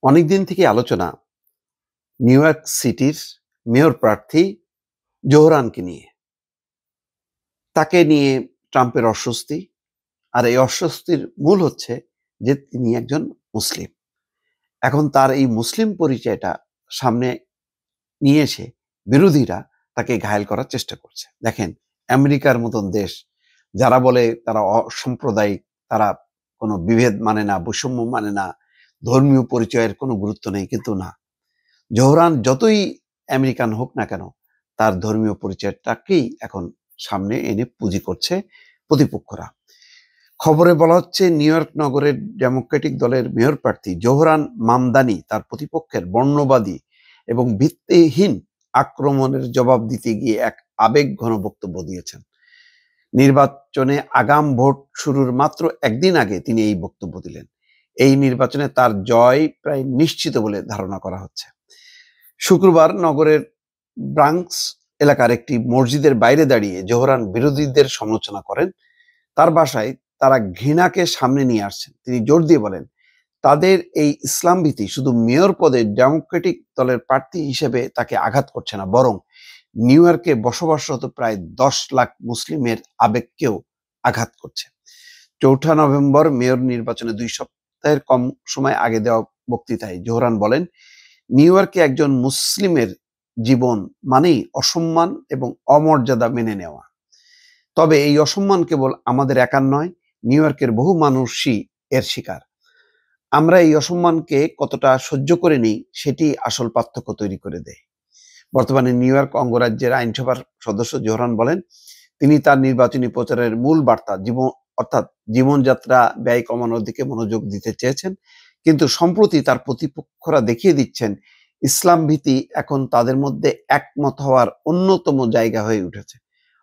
অনেকদিন থেকে আলোচনা নিউ ইয়র্ক সিটির মেয়র প্রার্থী জোহরানকে নিয়ে। তাকে নিয়ে ট্রাম্পের অস্বস্তি, আর এই অস্বস্তির মূল হচ্ছে যে তিনি একজন মুসলিম। এখন তার এই মুসলিম পরিচয়টা সামনে নিয়ে এসে বিরোধীরা তাকে ঘায়েল করার চেষ্টা করছে। দেখেন, আমেরিকার মতন দেশ যারা বলে তারা অসাম্প্রদায়িক, তারা কোনো বিভেদ মানে না, বৈষম্য মানে না, ধর্মীয় পরিচয়ের কোনো গুরুত্ব নেই, কিন্তু না, জোহরান যতই আমেরিকান হোক না কেন, তার ধর্মীয় পরিচয়টাকেই এখন সামনে এনে পুঁজি করছে প্রতিপক্ষরা। খবরে বলা হচ্ছে নিউ ইয়র্ক নগরের ডেমোক্রেটিক দলের মেয়র প্রার্থী জোহরান মামদানি তার প্রতিপক্ষের বর্ণবাদী এবং ভিত্তিহীন আক্রমণের জবাব দিতে গিয়ে এক আবেগঘন বক্তব্য দিয়েছেন। নির্বাচনে আগাম ভোট শুরুর মাত্র একদিন আগে তিনি এই বক্তব্য দিলেন। এই নির্বাচনে তার জয় প্রায় নিশ্চিত বলে ধারণা করা হচ্ছে। শুক্রবার নগরের ব্রাঙ্কস এলাকার একটি মসজিদের বাইরে দাঁড়িয়ে জোহরান বিরোধীদের সমালোচনা করেন। তার ভাষায় তারা ঘৃণাকে সামনে নিয়ে আসছেন। তিনি জোর দিয়ে বলেন, তাদের এই ইসলাম ভীতি শুধু মেয়র পদে ডেমোক্রেটিক দলের প্রার্থী হিসেবে তাকে আঘাত করছে না, বরং নিউ ইয়র্কে বসবাসরত প্রায় 10 লাখ মুসলিমের আবেগকেও আঘাত করছে। 4 নভেম্বর মেয়র নির্বাচনে 2 সপ্তাহের কম সময় আগে দেওয়া বক্তৃতায় জোহরান বলেন, নিউ ইয়র্কে একজন মুসলিমের জীবন মানেই অসম্মান এবং অমর্যাদা মেনে নেওয়া। তবে এই অসম্মান কেবল আমাদের একার নয়, নিউ ইয়র্কের বহু মানুষই এর শিকার। আমরা এই অসম্মানকে কতটা সহ্য করে নিই সেটি আসল পার্থক্য তৈরি করে দেয়। বর্তমানে নিউ ইয়র্ক অঙ্গরাজ্যের আইনসভার সদস্য জোহরান বলেন, তিনি তার নির্বাচনী প্রচারের মূল বার্তা অর্থাৎ জীবনযাত্রা ব্যয় কমানোর দিকে মনোযোগ দিতে চেয়েছেন, কিন্তু সম্প্রতি তার প্রতিপক্ষরা দেখিয়ে দিচ্ছেন ইসলাম ভীতি এখন তাদের মধ্যে একমত হওয়ার অন্যতম জায়গা হয়ে উঠেছে।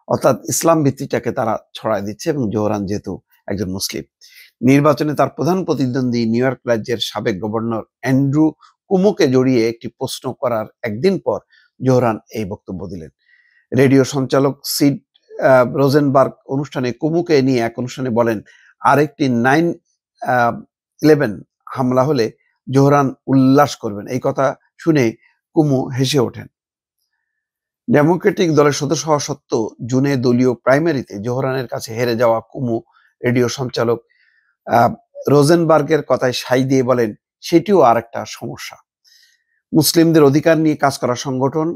অর্থাৎ ইসলাম ভীতিটাকে তারা ছড়ায় দিচ্ছে, এবং জোহরান যেহেতু একজন মুসলিম। নির্বাচনে তার প্রধান প্রতিদ্বন্দ্বী নিউ ইয়র্ক রাজ্যের সাবেক গভর্নর অ্যান্ড্রু কুমোকে জড়িয়ে একটি প্রশ্ন করার একদিন পর জোহরান এই বক্তব্য দিলেন। রেডিও সঞ্চালক সিড রোজেনবার্গ অনুষ্ঠানে কুমুকে নিয়ে এক অনুষ্ঠানে বলেন, আরেকটি 9/11 হামলা হলে জোহরান উল্লাস করবেন। এই কথা শুনে কুমু হেসে ওঠেন। ডেমোক্রেটিক দলের সদস্য হওয়া সত্ত্বেও জুনে দলীয় প্রাইমারিতে জোহরানের কাছে হেরে যাওয়া কুমু রেডিও সঞ্চালক রোজেনবার্গের কথায় সাই দিয়ে বলেন, সেটিও আর একটা সমস্যা। মুসলিমদের অধিকার নিয়ে কাজ করা সংগঠন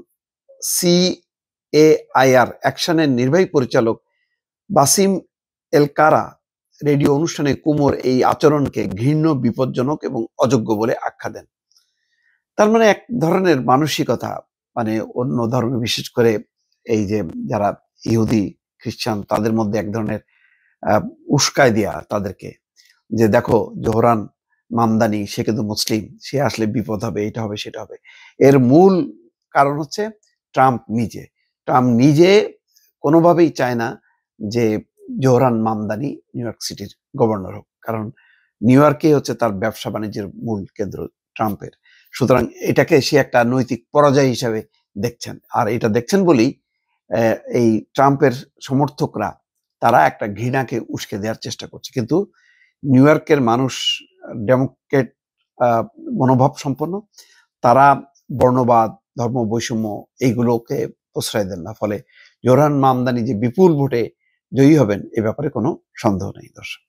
CAIR অ্যাকশনের নির্বাহী পরিচালক বাসিম এলকারা রেডিও অনুষ্ঠানে কুমুর এই আচরণকে ঘৃণ্য, বিপজ্জনক এবং অযোগ্য বলে আখ্যা দেন। তার মানে এক ধরনের মানসিকতা, মানে অন্য ধর্মে, বিশেষ করে এই যে যারা ইহুদি খ্রিস্টান, তাদের মধ্যে এক ধরনের উস্কায় দেয়া তাদেরকে, যে দেখো জোহরান মামদানি সে কিন্তু মুসলিম, সে আসলে বিপদ হবে, এটা হবে সেটা হবে। এর মূল কারণ হচ্ছে ট্রাম্প নিজে কোনোভাবেই চায় না যে জোহরান মামদানি নিউ ইয়র্ক সিটির গভর্নর হোক, কারণ নিউ ইয়র্কে হচ্ছে তার ব্যবসা বাণিজ্যের মূল কেন্দ্র ট্রাম্পের। সুতরাং এটাকে সে একটা নৈতিক পরাজয় হিসাবে দেখছেন, আর এটা দেখছেন বলেই এই ট্রাম্পের সমর্থকরা তারা একটা ঘৃণাকে উস্কে দেওয়ার চেষ্টা করছে। কিন্তু নিউ ইয়র্কের মানুষ ডেমোক্রেট মনোভাব সম্পন্ন, তারা বর্ণবাদ, ধর্ম বৈষম্য এইগুলোকে প্রশ্রয় দেন না। ফলে জোহরান মামদানি যে বিপুল ভোটে জয়ী হবেন এ ব্যাপারে কোনো সন্দেহ নেই দর্শক।